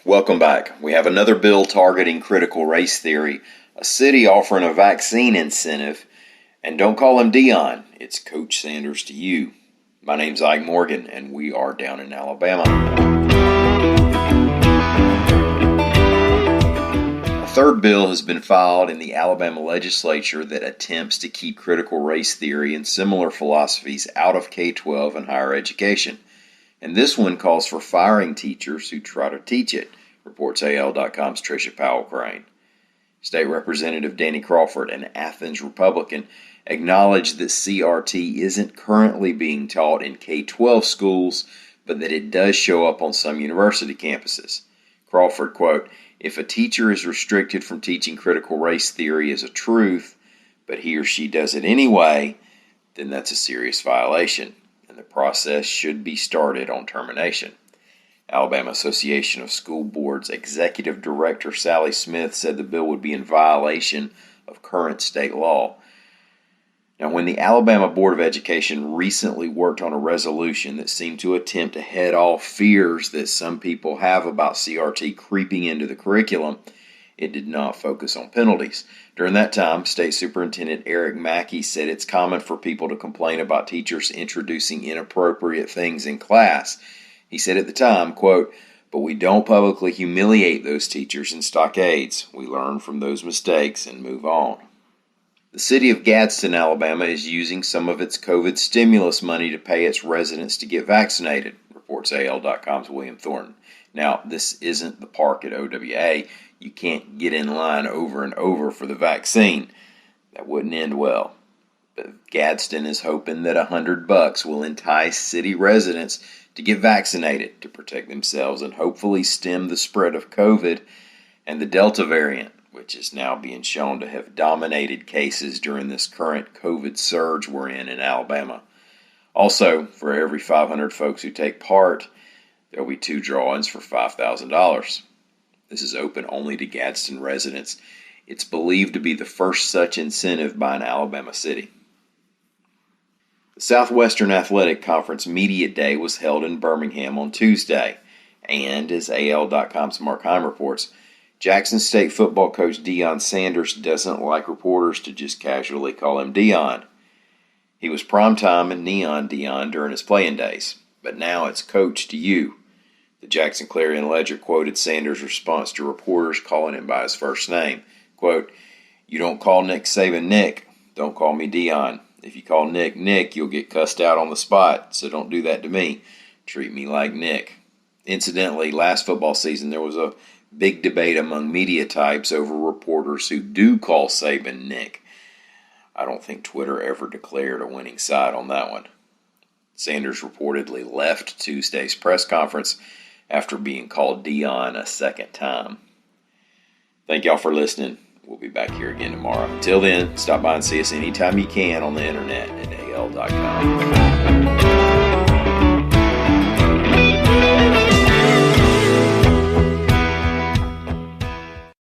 Welcome back. We have another bill targeting critical race theory, a city offering a vaccine incentive, and don't call him Dion, it's Coach Sanders to you. My name's Ike Morgan, and we are down in Alabama. A third bill has been filed in the Alabama legislature that attempts to keep critical race theory and similar philosophies out of K-12 and higher education. And this one calls for firing teachers who try to teach it, reports AL.com's Tricia Powell-Crane. State Representative Danny Crawford, an Athens Republican, acknowledged that CRT isn't currently being taught in K-12 schools, but that it does show up on some university campuses. Crawford, quote, "If a teacher is restricted from teaching critical race theory as a truth, but he or she does it anyway, then that's a serious violation, and the process should be started on termination." Alabama Association of School Boards Executive Director Sally Smith said the bill would be in violation of current state law. Now, when the Alabama Board of Education recently worked on a resolution that seemed to attempt to head off fears that some people have about CRT creeping into the curriculum, it did not focus on penalties. During that time, State Superintendent Eric Mackey said it's common for people to complain about teachers introducing inappropriate things in class. He said at the time, quote, "But we don't publicly humiliate those teachers in stockades. We learn from those mistakes and move on." The city of Gadsden, Alabama, is using some of its COVID stimulus money to pay its residents to get vaccinated, reports AL.com's William Thornton. Now, this isn't the park at OWA. You can't get in line over and over for the vaccine. That wouldn't end well. But Gadsden is hoping that $100 will entice city residents to get vaccinated to protect themselves and hopefully stem the spread of COVID and the Delta variant, which is now being shown to have dominated cases during this current COVID surge we're in Alabama. Also, for every 500 folks who take part, there will be 2 draw-ins for $5,000. This is open only to Gadsden residents. It's believed to be the first such incentive by an Alabama city. The Southwestern Athletic Conference Media Day was held in Birmingham on Tuesday, and as AL.com's Mark Heim reports, Jackson State football coach Deion Sanders doesn't like reporters to just casually call him Dion. He was primetime and neon Dion during his playing days, but now it's coach to you. The Jackson Clarion Ledger quoted Sanders' response to reporters calling him by his first name. Quote, "You don't call Nick Saban Nick, don't call me Dion. If you call Nick Nick, you'll get cussed out on the spot, so don't do that to me. Treat me like Nick." Incidentally, last football season there was a big debate among media types over reporters who do call Saban Nick. I don't think Twitter ever declared a winning side on that one. Sanders reportedly left Tuesday's press conference after being called Dion a second time. Thank y'all for listening. We'll be back here again tomorrow. Until then, stop by and see us anytime you can on the internet at AL.com.